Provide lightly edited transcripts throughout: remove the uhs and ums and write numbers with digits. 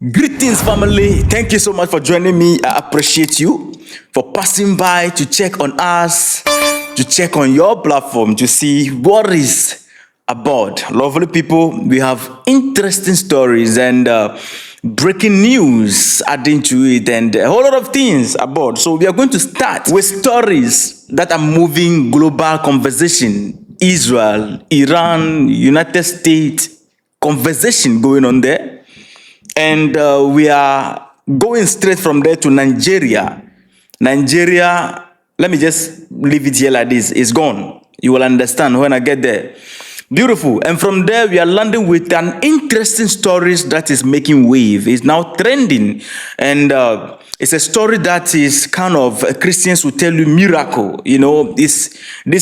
Greetings, family. Thank you so much for joining me. I appreciate you for passing by to check on us, to check on your platform to see what is about. Lovely people, we have interesting stories and breaking news adding to it and a whole lot of things about. So we are going to start with stories that are moving global conversation. Israel, Iran, United States, conversation going on there. And we are going straight from there to Nigeria. Nigeria, let me just leave it here like this. It's gone. You will understand when I get there. Beautiful. And from there, we are landing with an interesting story that is making wave. It's now trending. And it's a story that is kind of, Christians will tell you miracle. You know, this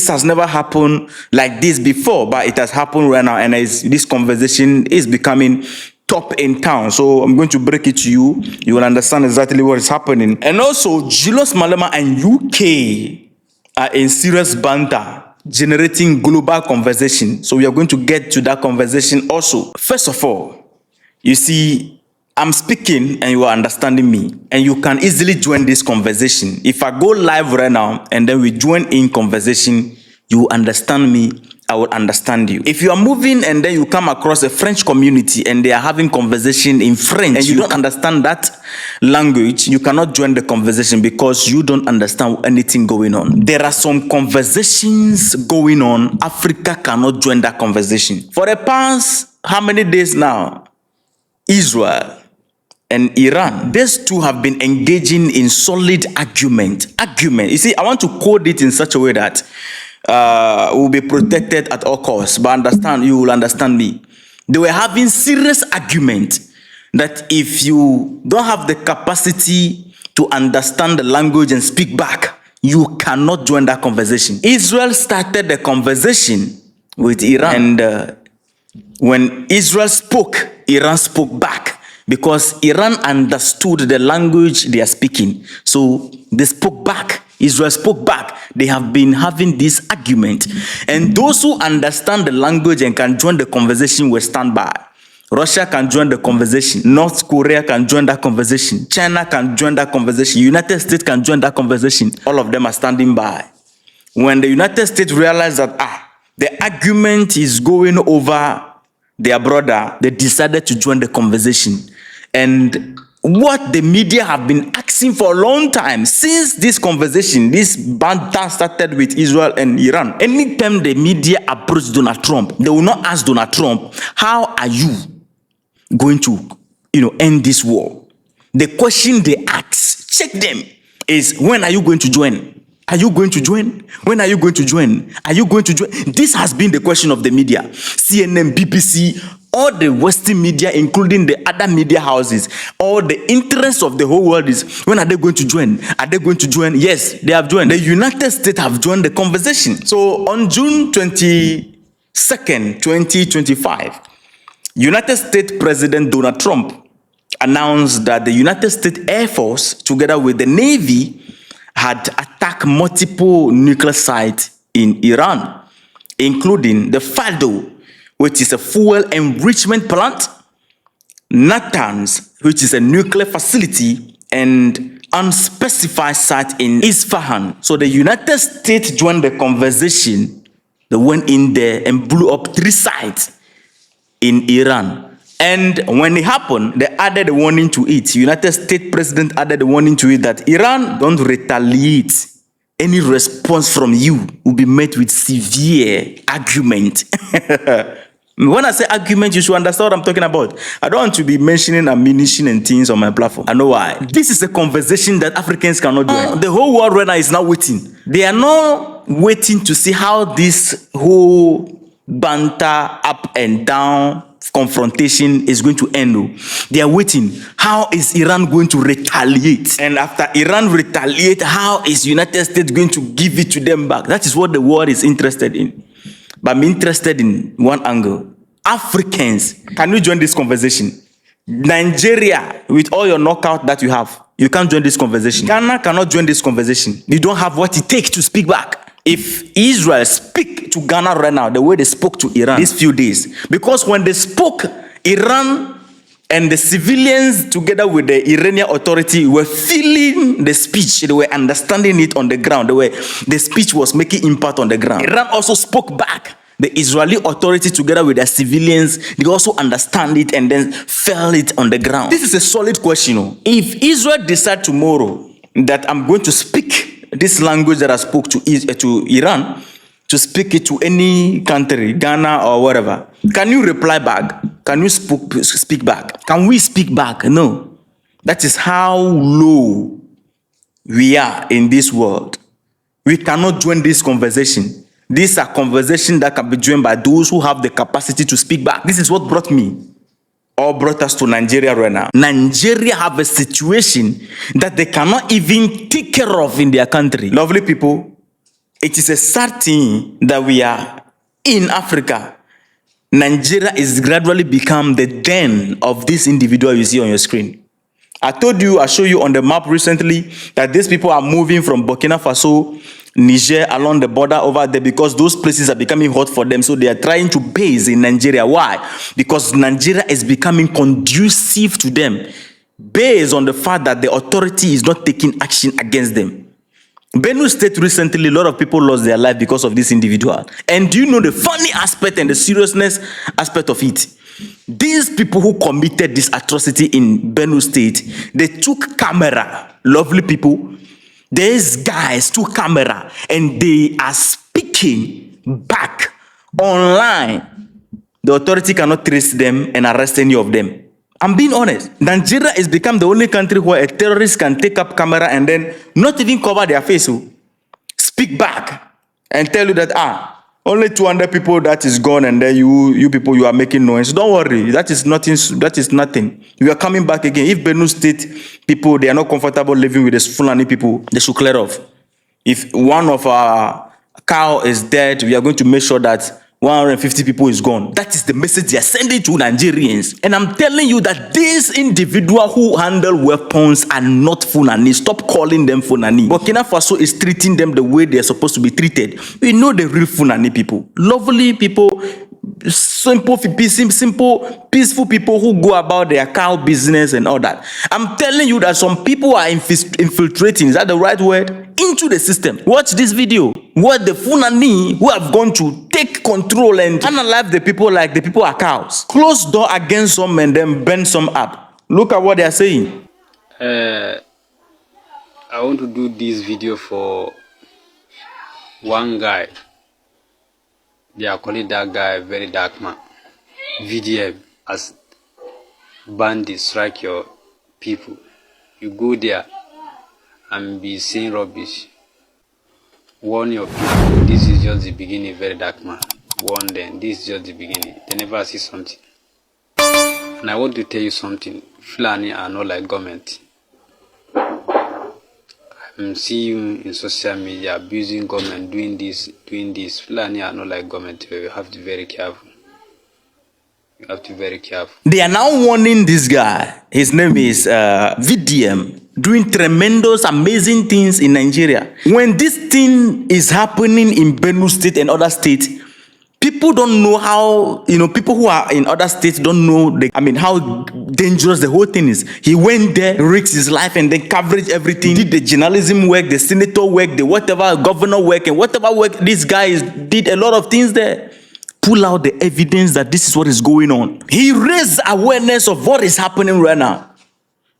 has never happened like this before, but it has happened right now. And this conversation is becoming top in town. So I'm going to break it to you. You will understand exactly what is happening. And also, Julius Malma and UK are in serious banter, generating global conversation. So we are going to get to that conversation also. First of all, you see, I'm speaking and you are understanding me. And you can easily join this conversation. If I go live right now and then we join in conversation, you understand me, I will understand you. If you are moving and then you come across a French community and they are having conversation in French and you don't understand that language, you cannot join the conversation because you don't understand anything going on. There are some conversations going on. Africa cannot join that conversation. For the past, how many days now? Israel and Iran, these two have been engaging in solid argument. You see, I want to code it in such a way that will be protected at all costs. But understand, you will understand me. They were having serious argument that if you don't have the capacity to understand the language and speak back, you cannot join that conversation. Israel started the conversation with Iran. And when Israel spoke, Iran spoke back because Iran understood the language they are speaking. So they spoke back. Israel spoke back. They have been having this argument. And those who understand the language and can join the conversation will stand by. Russia can join the conversation. North Korea can join that conversation. China can join that conversation. United States can join that conversation. All of them are standing by. When the United States realized that the argument is going over their brother, they decided to join the conversation. And what the media have been asking for a long time, since this conversation, this banter started with Israel and Iran. Anytime the media approach Donald Trump, they will not ask Donald Trump, how are you going to, end this war? The question they ask, check them, is when are you going to join? Are you going to join? When are you going to join? Are you going to join? This has been the question of the media. CNN, BBC, all the Western media, including the other media houses, all the interest of the whole world is, when are they going to join? Are they going to join? Yes, they have joined. The United States have joined the conversation. So on June 22nd, 2025, United States President Donald Trump announced that the United States Air Force, together with the Navy, had attacked multiple nuclear sites in Iran, including the Fordo, which is a fuel enrichment plant, Natanz, which is a nuclear facility, and unspecified site in Isfahan. So the United States joined the conversation. They went in there and blew up 3 sites in Iran. And when it happened, they added a warning to it. United States President added a warning to it that Iran don't retaliate. Any response from you will be met with severe argument. When I say argument, you should understand what I'm talking about. I don't want to be mentioning ammunition and things on my platform. I know why. This is a conversation that Africans cannot join. The whole world right now is now waiting. They are not waiting to see how this whole banter up and down confrontation is going to end. They are waiting. How is Iran going to retaliate? And after Iran retaliate, how is United States going to give it to them back? That is what the world is interested in. But I'm interested in one angle. Africans, can you join this conversation? Nigeria, with all your knockout that you have, you can't join this conversation. Ghana cannot join this conversation. You don't have what it takes to speak back. If Israel speak to Ghana right now, the way they spoke to Iran these few days, because when they spoke, Iran And the civilians, together with the Iranian authority, were feeling the speech. They were understanding it on the ground. The speech was making impact on the ground. Iran also spoke back. The Israeli authority, together with their civilians, they also understand it and then felt it on the ground. This is a solid question. If Israel decide tomorrow that I'm going to speak this language that I spoke to Iran, to speak it to any country, Ghana or whatever, can you reply back? Can you speak back? Can we speak back? No. That is how low we are in this world. We cannot join this conversation. These are conversations that can be joined by those who have the capacity to speak back. This is what brought me or brought us to Nigeria right now. Nigeria have a situation that they cannot even take care of in their country. Lovely people, it is a sad thing that we are in Africa. Nigeria is gradually become the den of this individual you see on your screen. I showed you on the map recently that these people are moving from Burkina Faso, Niger, along the border over there because those places are becoming hot for them. So they are trying to base in Nigeria. Why? Because Nigeria is becoming conducive to them based on the fact that the authority is not taking action against them. Benue State recently, a lot of people lost their life because of this individual. And do you know the funny aspect and the seriousness aspect of it? These people who committed this atrocity in Benue State, they took camera, lovely people. These guys took camera and they are speaking back online. The authority cannot trace them and arrest any of them. I'm being honest. Nigeria has become the only country where a terrorist can take up camera and then not even cover their face. Speak back and tell you that only 200 people that is gone, and then you people, you are making noise. Don't worry, that is nothing. That is nothing. We are coming back again. If Benue State people, they are not comfortable living with the Fulani people, they should clear off. If one of our cow is dead, we are going to make sure that 150 people is gone. That is the message they are sending to Nigerians. And I'm telling you that these individuals who handle weapons are not Fulani. Stop calling them Fulani. Burkina Faso is treating them the way they are supposed to be treated. We know the real Fulani people. Lovely people, simple, peaceful people who go about their cow business and all that. I'm telling you that some people are infiltrating, is that the right word, into the system. Watch this video. What the Fulani who have gone to take control and analyze the people like the people are cows. Close door against some and then bend some up. Look at what they are saying. I want to do this video for one guy. They are calling that guy very dark man. VDM, as bandits strike your people. You go there and be saying rubbish. Warn your people. This is just the beginning, very dark man. Warn them. This is just the beginning. They never see something. And I want to tell you something. Fulani are not like government. I'm seeing you in social media abusing government, doing this. Fulani are not like government. You have to be very careful. You have to be very careful. They are now warning this guy. His name is VDM. Doing tremendous, amazing things in Nigeria. When this thing is happening in Benue State and other states, people don't know how, people who are in other states don't know, how dangerous the whole thing is. He went there, risked his life, and then covered everything. Did the journalism work, the senator work, the whatever governor work, and whatever work. This guy did a lot of things there. Pull out the evidence that this is what is going on. He raised awareness of what is happening right now.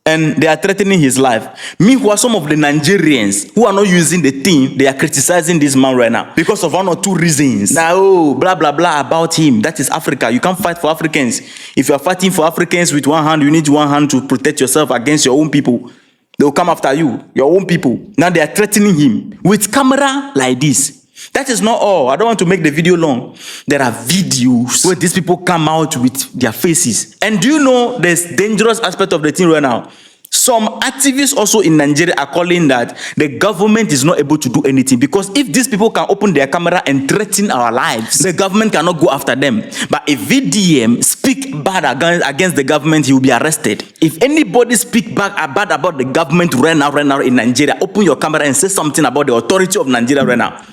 And they are threatening his life. Meanwhile, some of the Nigerians who are not using the thing, they are criticizing this man right now because of one or two reasons. Now, blah, blah, blah about him. That is Africa. You can't fight for Africans. If you are fighting for Africans with one hand, you need one hand to protect yourself against your own people. They will come after you, your own people. Now they are threatening him with camera like this. That is not all. I don't want to make the video long. There are videos where these people come out with their faces. And do you know there's dangerous aspect of the thing right now? Some activists also in Nigeria are calling that the government is not able to do anything because if these people can open their camera and threaten our lives, the government cannot go after them. But if VDM speak bad against the government, he will be arrested. If anybody speak bad about the government right now in Nigeria, open your camera and say something about the authority of Nigeria right now.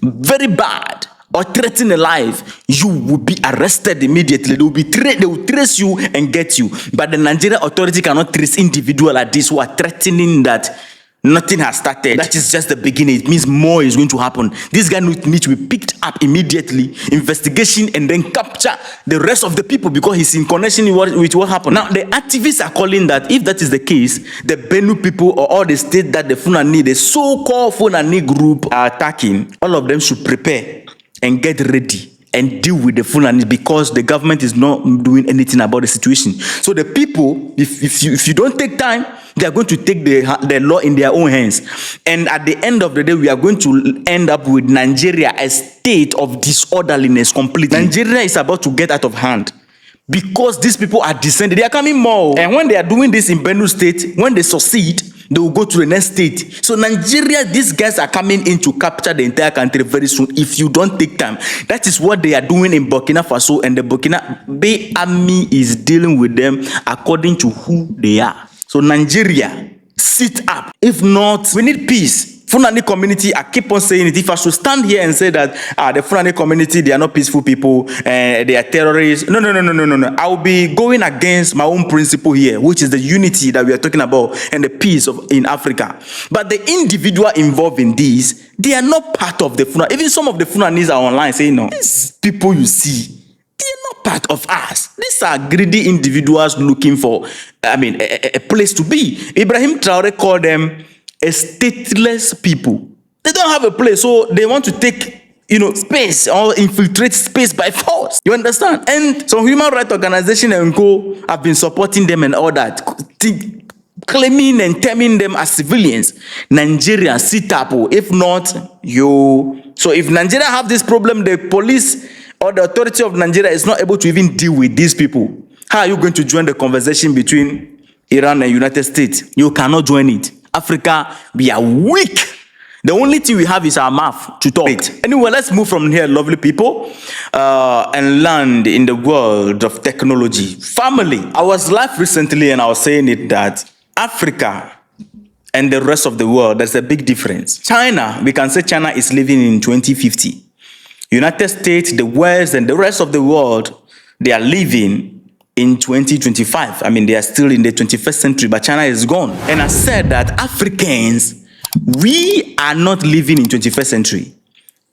Very bad. or threaten a life, you will be arrested immediately. They will trace you and get you. But the Nigerian authority cannot trace individuals like this who are threatening that nothing has started. That is just the beginning. It means more is going to happen. This guy need to be picked up immediately, investigation, and then capture the rest of the people because he's in connection with what happened. Now, the activists are calling that if that is the case, the Benue people or all the states that the Fulani, the so-called Fulani group are attacking, all of them should prepare and get ready and deal with the Fulani because the government is not doing anything about the situation. So the people, if you don't take time, they are going to take the law in their own hands. And at the end of the day, we are going to end up with Nigeria a state of disorderliness completely. Nigeria is about to get out of hand because these people are descending. They are coming more. And when they are doing this in Benue State, when they succeed, they will go to the next state. So Nigeria, these guys are coming in to capture the entire country very soon if you don't take time. That is what they are doing in Burkina Faso, and the Burkina Bay army is dealing with them according to who they are. So Nigeria, sit up. If not, we need peace. Fulani community, I keep on saying it. If I should stand here and say that the Fulani community, they are not peaceful people, they are terrorists. No. I will be going against my own principle here, which is the unity that we are talking about and the peace in Africa. But the individual involved in this, they are not part of the Fulani. Even some of the Fulanis are online saying, no, these people you see, they are not part of us. These are greedy individuals looking for, a place to be. Ibrahim Traore called them a stateless people. They don't have a place, so they want to take, space or infiltrate space by force. You understand? And some human rights organization and co have been supporting them and all that, claiming and terming them as civilians. Nigeria, sit up. If not, you. So if Nigeria have this problem, the police or the authority of Nigeria is not able to even deal with these people. How are you going to join the conversation between Iran and United States? You cannot join it. Africa, we are weak. The only thing we have is our mouth to talk. Anyway, let's move from here, lovely people, and land in the world of technology. Family. I was live recently and I was saying it that Africa and the rest of the world, there's a big difference. China, we can say China is living in 2050. United States, the West, and the rest of the world, they are living in 2025. They are still in the 21st century, but China is gone. And I said that Africans, we are not living in 21st century.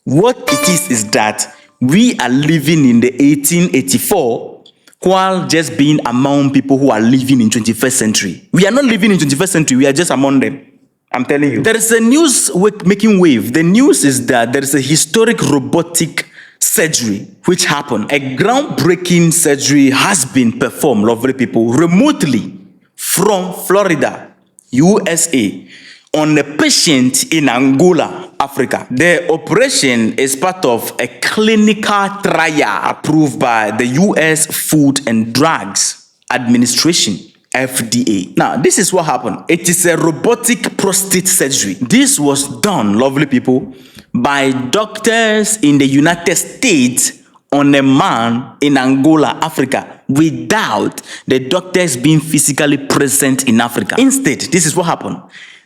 What it is that we are living in the 1884 while just being among people who are living in 21st century. We are not living in 21st century, we are just among them. I'm telling you. There is a news making wave. The news is that there is a historic robotic surgery which happened. A groundbreaking surgery has been performed, lovely people, remotely from Florida, USA, on a patient in Angola, Africa. The operation is part of a clinical trial approved by the US Food and Drugs Administration, FDA. Now, this is what happened. It is a robotic prostate surgery. This was done, lovely people, by doctors in the United States on a man in Angola, Africa, without the doctors being physically present in Africa. Instead, this is what happened.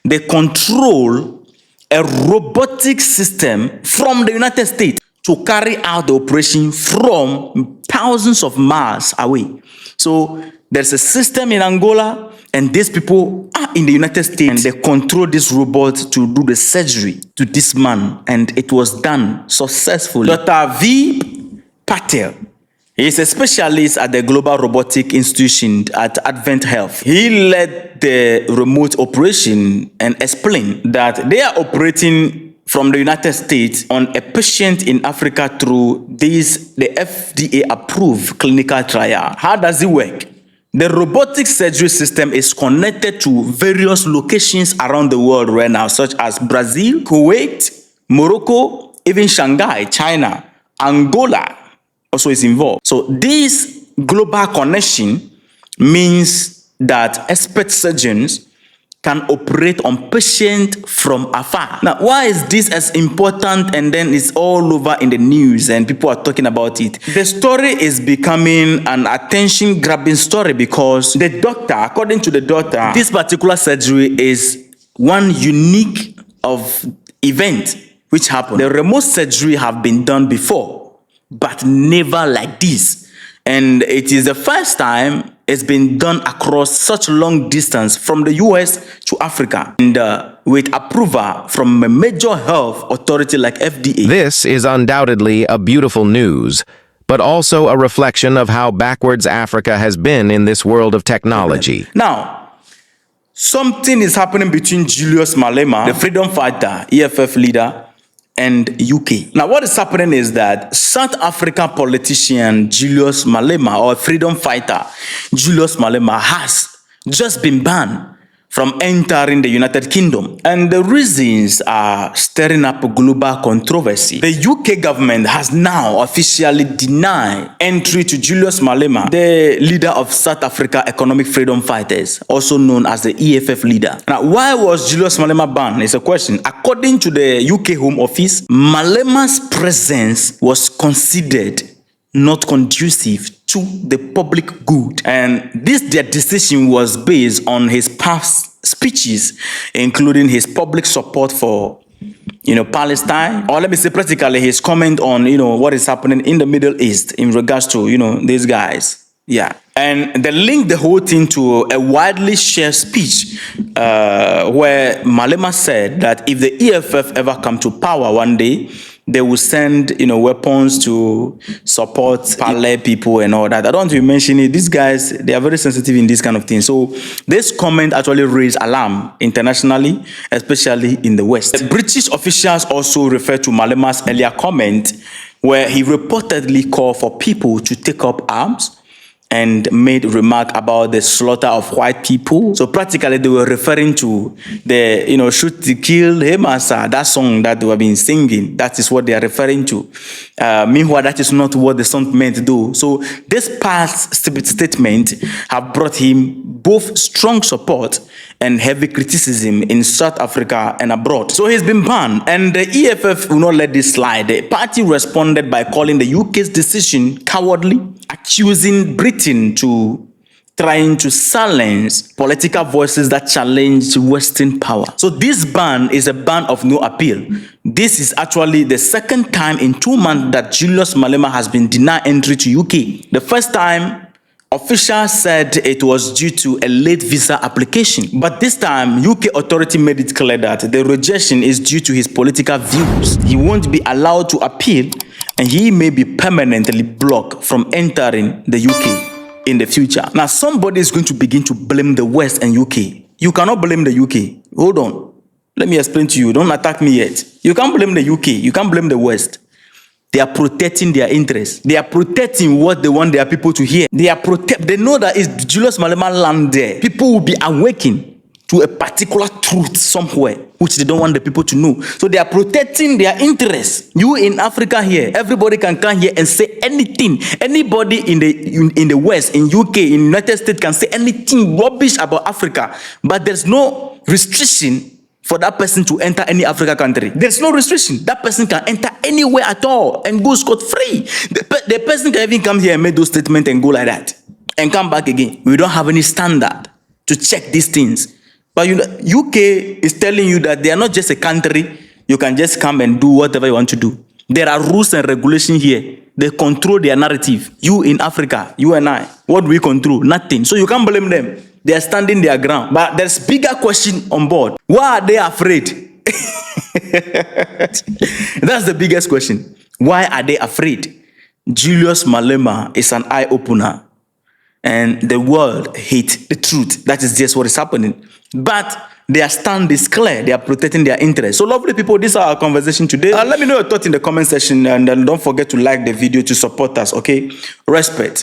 They control a robotic system from the United States to carry out the operation from thousands of miles away. So there's a system in Angola, and these people are in the United States, and they control this robot to do the surgery to this man, and it was done successfully. Dr. V. Patel is a specialist at the Global Robotic Institution at Advent Health. He led the remote operation and explained that they are operating from the United States on a patient in Africa through the FDA-approved clinical trial. How does it work? The robotic surgery system is connected to various locations around the world right now, such as Brazil, Kuwait, Morocco, even Shanghai, China, Angola also is involved. So this global connection means that expert surgeons can operate on patients from afar. Now, why is this as important and then it's all over in the news and people are talking about it? The story is becoming an attention-grabbing story because the doctor, according to the doctor, this particular surgery is one unique of event which happened. The remote surgery have been done before, but never like this. And it is the first time it's been done across such long distance from the US to Africa, and with approval from a major health authority like FDA. This is undoubtedly a beautiful news, but also a reflection of how backwards Africa has been in this world of technology. Now, something is happening between Julius Malema, the freedom fighter, EFF leader, and UK. Now, what is happening is that South African politician Julius Malema, or freedom fighter Julius Malema, has just been banned from entering the United Kingdom. And the reasons are stirring up a global controversy. The UK government has now officially denied entry to Julius Malema, the leader of South Africa Economic Freedom Fighters, also known as the EFF leader. Now, why was Julius Malema banned? It's a question. According to the UK Home Office, Malema's presence was considered not conducive to the public good, and their decision was based on his past speeches, including his public support for Palestine, or let me say practically his comment on what is happening in the Middle East in regards to these guys. Yeah. And they linked the whole thing to a widely shared speech where Malema said that if the EFF ever come to power one day, they will send weapons to support Palestine people and all that. I don't want to mention it. These guys, they are very sensitive in this kind of thing. So this comment actually raised alarm internationally, especially in the West. The British officials also referred to Malema's earlier comment where he reportedly called for people to take up arms and made remark about the slaughter of white people. So practically they were referring to the, shoot to kill him as that song that they have been singing. That is what they are referring to. Meanwhile, that is not what the song meant to do. So this past statement have brought him both strong support and heavy criticism in South Africa and abroad. So he's been banned, and the EFF will not let this slide. The party responded by calling the UK's decision cowardly, accusing Britain to trying to silence political voices that challenge Western power. So this ban is a ban of no appeal. This is actually the second time in 2 months that Julius Malema has been denied entry to UK. The first time, officials said it was due to a late visa application. But this time, UK authority made it clear that the rejection is due to his political views. He won't be allowed to appeal, and he may be permanently blocked from entering the UK in the future. Now, somebody is going to begin to blame the West and UK. You cannot blame the UK. Hold on. Let me explain to you. Don't attack me yet. You can't blame the UK. You can't blame the West. They are protecting their interests. They are protecting what they want their people to hear. They know that if Julius Malema land there, people will be awakened to a particular truth somewhere, which they don't want the people to know. So they are protecting their interests. You in Africa here, everybody can come here and say anything. Anybody in the West, in UK, in United States can say anything rubbish about Africa, but there's no restriction for that person to enter any Africa country. There's no restriction. That person can enter anywhere at all and go scot-free. The person can even come here and make those statements and go like that and come back again. We don't have any standard to check these things. But UK is telling you that they are not just a country. You can just come and do whatever you want to do. There are rules and regulations here. They control their narrative. You in Africa, you and I, what do we control? Nothing. So you can't blame them. They are standing their ground. But there's bigger question on board. Why are they afraid? That's the biggest question. Why are they afraid? Julius Malema is an eye-opener. And the world hates the truth. That is just what is happening. But their stand is clear. They are protecting their interests. So lovely people, this is our conversation today. Let me know your thoughts in the comment section. And don't forget to like the video to support us, okay? Respect.